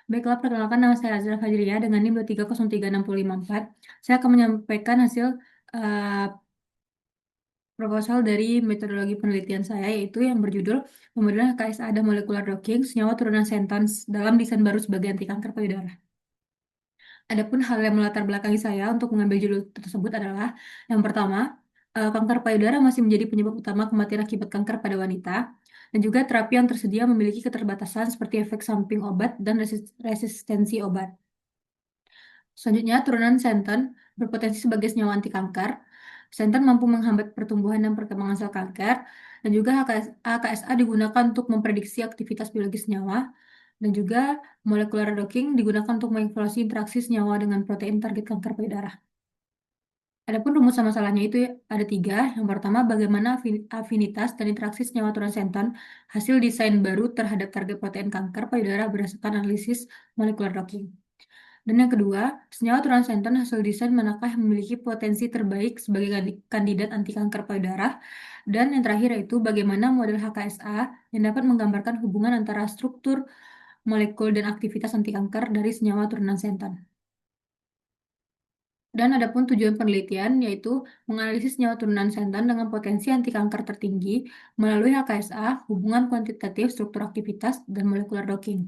Baiklah, perkenalkan nama saya Azra Fajriya dengan NIM 2303654. Saya akan menyampaikan hasil uh, proposal dari metodologi penelitian saya, yaitu yang berjudul Pemodelan HKSA dan Molecular Docking Senyawa Turunan Xanthan dalam Desain Baru sebagai Anti Kanker Payudara. Adapun hal yang melatar belakangi saya untuk mengambil judul tersebut adalah yang pertama, kanker payudara masih menjadi penyebab utama kematian akibat kanker pada wanita, dan juga terapi yang tersedia memiliki keterbatasan seperti efek samping obat dan resistensi obat. Selanjutnya, turunan xanthan berpotensi sebagai senyawa anti kanker. Xanthan mampu menghambat pertumbuhan dan perkembangan sel kanker, dan juga HKSA digunakan untuk memprediksi aktivitas biologis senyawa, dan juga molecular docking digunakan untuk mengevaluasi interaksi senyawa dengan protein target kanker payudara. Adapun rumusan masalahnya itu ada 3. Yang pertama, bagaimana afinitas dan interaksi senyawa turunan xanthan hasil desain baru terhadap target protein kanker payudara berdasarkan analisis molecular docking. Dan yang kedua, senyawa turunan xanthan hasil desain manakah yang memiliki potensi terbaik sebagai kandidat anti kanker payudara. Dan yang terakhir yaitu bagaimana model HKSA yang dapat menggambarkan hubungan antara struktur, molekul, dan aktivitas anti kanker dari senyawa turunan xanthan. Dan adapun tujuan penelitian yaitu menganalisis senyawa turunan xanthan dengan potensi anti kanker tertinggi melalui HKSA, hubungan kuantitatif, struktur aktivitas, dan molecular docking.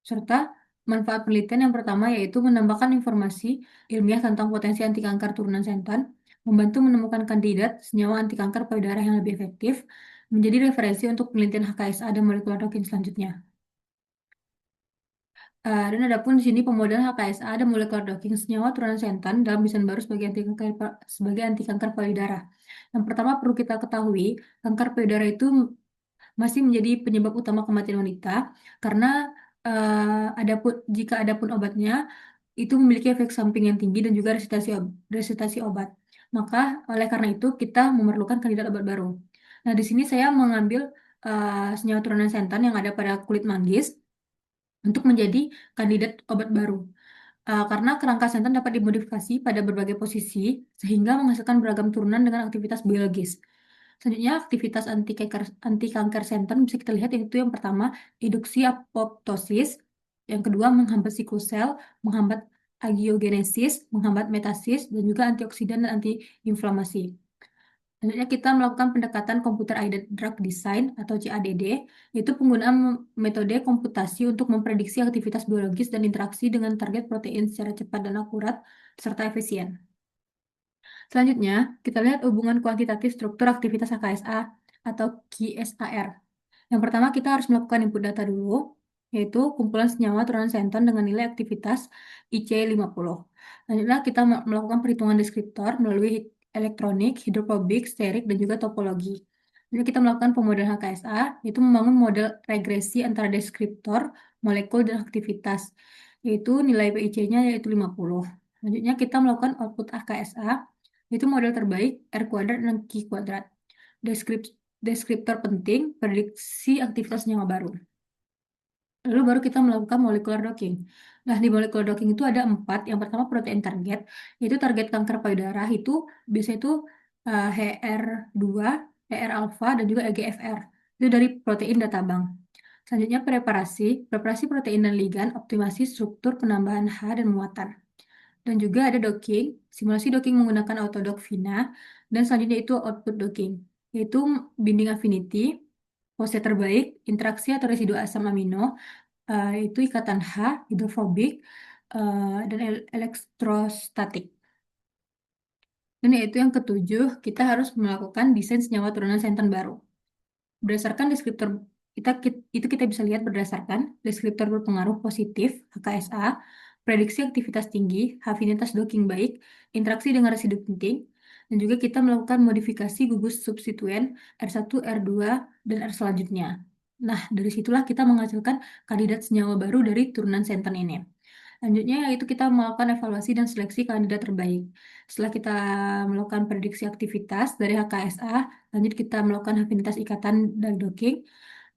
Serta manfaat penelitian yang pertama yaitu menambahkan informasi ilmiah tentang potensi anti kanker turunan xanthan, membantu menemukan kandidat senyawa anti kanker payudara yang lebih efektif, menjadi referensi untuk penelitian HKSA dan molecular docking selanjutnya. Dan adapun di sini pemodelan HKSA dan molecular docking senyawa turunan xanthan dalam desain baru sebagai anti kanker payudara. Yang pertama perlu kita ketahui, kanker payudara itu masih menjadi penyebab utama kematian wanita karena jika adapun obatnya itu memiliki efek samping yang tinggi dan juga resistensi obat. Maka oleh karena itu kita memerlukan kandidat obat baru. Nah, di sini saya mengambil senyawa turunan xanthan yang ada pada kulit manggis untuk menjadi kandidat obat baru. Karena kerangka xanthan dapat dimodifikasi pada berbagai posisi sehingga menghasilkan beragam turunan dengan aktivitas biologis. Selanjutnya, aktivitas anti kanker xanthan bisa kita lihat yaitu yang pertama, induksi apoptosis, yang kedua menghambat siklus sel, menghambat angiogenesis, menghambat metasis, dan juga antioksidan dan antiinflamasi. Selanjutnya kita melakukan pendekatan Computer Aided Drug Design atau CADD, yaitu penggunaan metode komputasi untuk memprediksi aktivitas biologis dan interaksi dengan target protein secara cepat dan akurat, serta efisien. Selanjutnya, kita lihat hubungan kuantitatif struktur aktivitas HKSA atau QSAR. Yang pertama, kita harus melakukan input data dulu, yaitu kumpulan senyawa turunan xanthan dengan nilai aktivitas IC50. Selanjutnya, kita melakukan perhitungan deskriptor melalui elektronik, hidrofobik, sterik, dan juga topologi. Lalu kita melakukan pemodelan HKSA, yaitu membangun model regresi antara deskriptor, molekul, dan aktivitas, yaitu nilai PIC-nya yaitu 50. Selanjutnya, kita melakukan output HKSA, yaitu model terbaik R kuadrat dan Q kuadrat. Deskriptor penting, prediksi aktivitas senyawa baru. Lalu baru kita melakukan molecular docking. Nah, di molecular docking itu ada 4. Yang pertama protein target, yaitu target kanker payudara itu biasanya itu HR2, HR alpha, dan juga EGFR. Itu dari protein data bank. Selanjutnya preparasi protein dan ligan, optimasi struktur penambahan H dan muatan. Dan juga ada docking, simulasi docking menggunakan autodock VINA, dan selanjutnya itu output docking, yaitu binding affinity, pose terbaik, interaksi atau residu asam amino, yaitu ikatan H, hidrofobik, dan elektrostatik. Dan yaitu yang ketujuh, kita harus melakukan desain senyawa turunan xanthan baru. Berdasarkan deskriptor, kita bisa lihat berdasarkan deskriptor berpengaruh positif, HKSA, prediksi aktivitas tinggi, afinitas docking baik, interaksi dengan residu penting, dan juga kita melakukan modifikasi gugus substituen R1, R2, dan R selanjutnya. Nah, dari situlah kita menghasilkan kandidat senyawa baru dari turunan xanthan ini. Selanjutnya yaitu kita melakukan evaluasi dan seleksi kandidat terbaik. Setelah kita melakukan prediksi aktivitas dari HKSA, lanjut kita melakukan afinitas ikatan dan docking,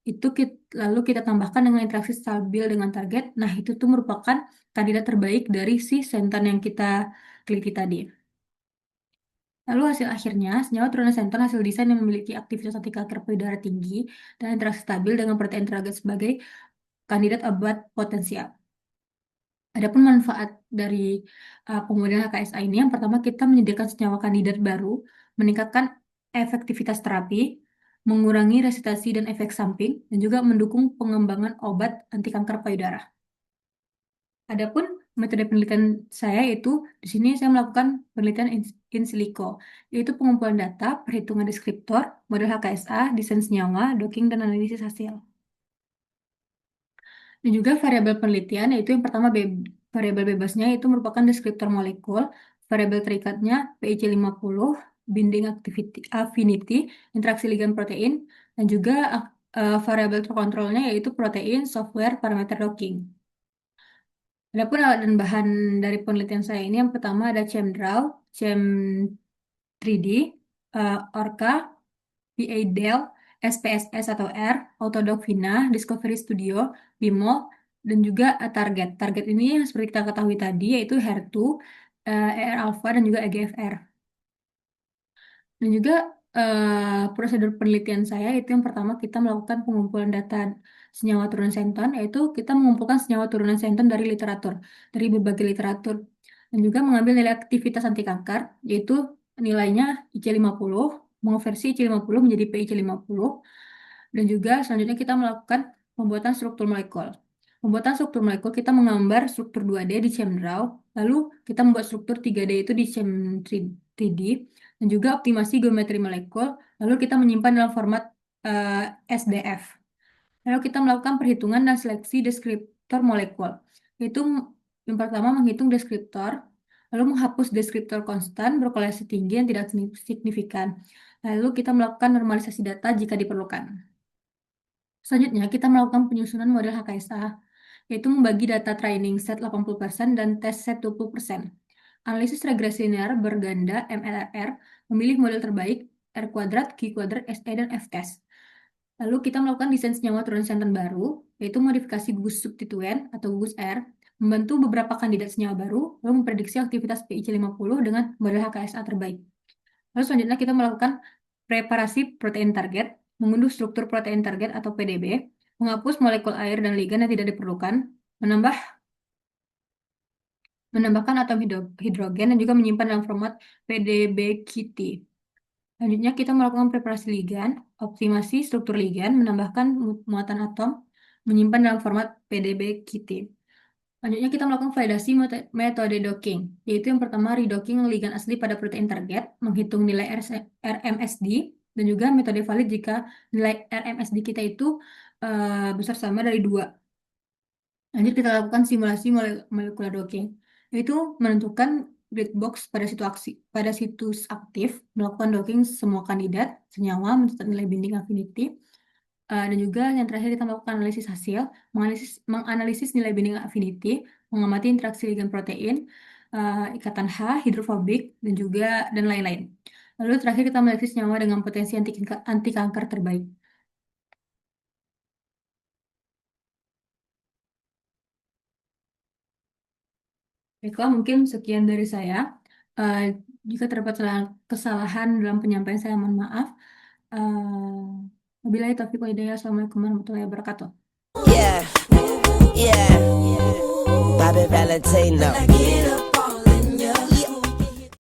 itu lalu kita tambahkan dengan interaksi stabil dengan target. Nah, itu tuh merupakan kandidat terbaik dari si xanthan yang kita teliti tadi. Lalu hasil akhirnya, senyawa turunan xanthan hasil desain yang memiliki aktivitas anti kanker payudara tinggi dan interaksi stabil dengan protein target sebagai kandidat obat potensial. Adapun manfaat dari penggunaan HKSA ini, yang pertama kita menyediakan senyawa kandidat baru, meningkatkan efektivitas terapi, mengurangi resistasi dan efek samping, dan juga mendukung pengembangan obat anti kanker payudara. Adapun metode penelitian saya yaitu di sini saya melakukan penelitian in silico, yaitu pengumpulan data, perhitungan deskriptor, model HKSA, desain senyawa, docking, dan analisis hasil. Dan juga variabel penelitian yaitu yang pertama variabel bebasnya itu merupakan deskriptor molekul, variabel terikatnya PIC 50, binding affinity, interaksi ligan protein, dan juga variabel terkontrolnya yaitu protein, software, parameter docking. Adapun alat dan bahan dari penelitian saya ini yang pertama ada ChemDraw, Chem 3D, Orca, PA-Del, SPSS atau R, Autodoc Vina, Discovery Studio, Bimol, dan juga Target. Target ini yang seperti kita ketahui tadi yaitu HER2, ER alpha, dan juga EGFR. Dan juga prosedur penelitian saya itu yang pertama kita melakukan pengumpulan data senyawa turunan xenton, yaitu kita mengumpulkan senyawa turunan xenton dari literatur, dari berbagai literatur. Dan juga mengambil nilai aktivitas anti kanker, yaitu nilainya IC50, mengonversi IC50 menjadi PIC50. Dan juga selanjutnya kita melakukan pembuatan struktur molekul. Pembuatan struktur molekul kita menggambar struktur 2D di ChemDraw, lalu kita membuat struktur 3D itu di Chem 3D, dan juga optimasi geometri molekul, lalu kita menyimpan dalam format SDF. Lalu kita melakukan perhitungan dan seleksi deskriptor molekul, yaitu yang pertama menghitung deskriptor, lalu menghapus deskriptor konstan berkorelasi tinggi yang tidak signifikan. Lalu kita melakukan normalisasi data jika diperlukan. Selanjutnya, kita melakukan penyusunan model HKSA, yaitu membagi data training set 80% dan test set 20%. Analisis regresi linear berganda MLR, memilih model terbaik R kuadrat, Q kuadrat, SE, dan F-test. Lalu kita melakukan desain senyawa turunan santan baru, yaitu modifikasi gugus substituen atau gugus R, membantu beberapa kandidat senyawa baru, lalu memprediksi aktivitas PIC50 dengan model HKSA terbaik. Lalu selanjutnya kita melakukan preparasi protein target, mengunduh struktur protein target atau PDB, menghapus molekul air dan ligan yang tidak diperlukan, menambahkan atom hidrogen dan juga menyimpan dalam format PDB-QT. Selanjutnya kita melakukan preparasi ligan, optimasi struktur ligan, menambahkan muatan atom, menyimpan dalam format PDB-QT. Selanjutnya kita melakukan validasi metode docking, yaitu yang pertama redocking ligan asli pada protein target, menghitung nilai RMSD, dan juga metode valid jika nilai RMSD kita itu besar sama dari 2. Lanjut kita lakukan simulasi molekular docking, yaitu menentukan grid box pada situs aktif, melakukan docking semua kandidat senyawa, mencatat nilai binding affinity, dan juga yang terakhir kita melakukan analisis hasil, menganalisis nilai binding affinity, mengamati interaksi ligan protein, ikatan H, hidrofobik, dan lain-lain. Lalu terakhir kita menganalisis senyawa dengan potensi anti kanker terbaik. Baiklah, mungkin sekian dari saya. Eh, Jika terdapat kesalahan dalam penyampaian saya, mohon maaf. Wabillahi taufiq wal hidayah. Assalamualaikum warahmatullahi wabarakatuh. Yeah, yeah. Bobby Valentino.